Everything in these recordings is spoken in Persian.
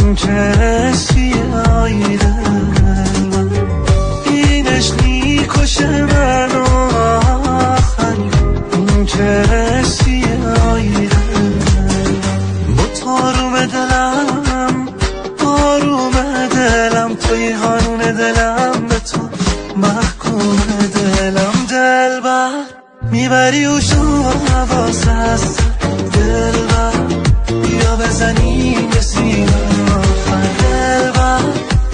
این کسی آیده اینش میکشه منو آخری این کسی آیده با تاروم دلم آروم دلم توی هانون دلم به تو محکوم دلم دلبر میبری و شو حواس هست دلبر بیا بزنیم به سینه دلبر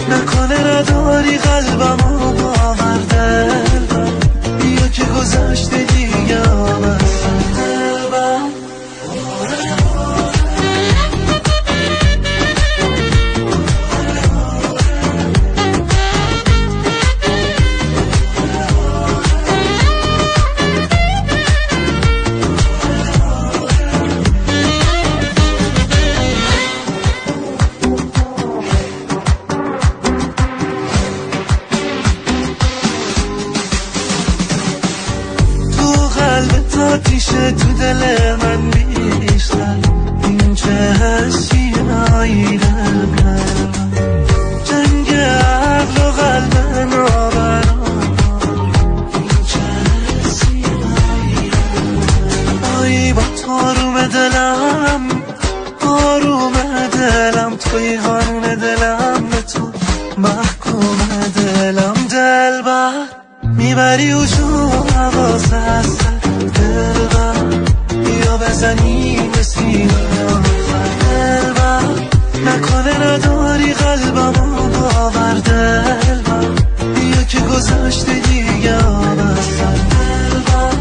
نکنه نداری قلبمو باور دلبر بیا که گذشته دیگه آمستم دلبر آتیشه تو دل من بیشتر این چه حسی آیده جنگ عقل و قلب نابرا این چه حسی آیده آی با تاروم دلم آروم دلم توی هانون دلم به تو محکوم دلم دلبر میبری و شو حواس هست دلبر بیا بزنیم به سینه دلبر نکنه نداری قلبمو باور دلبر بیا که گذشته دیگه آمستم دلبر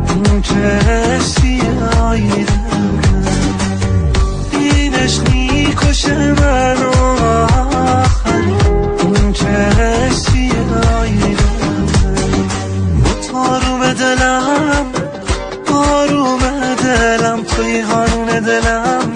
این کسی آیده اینش میکشه منو آخری این کسی آیده با تاروم دلم آروم دلم توی هانون دلم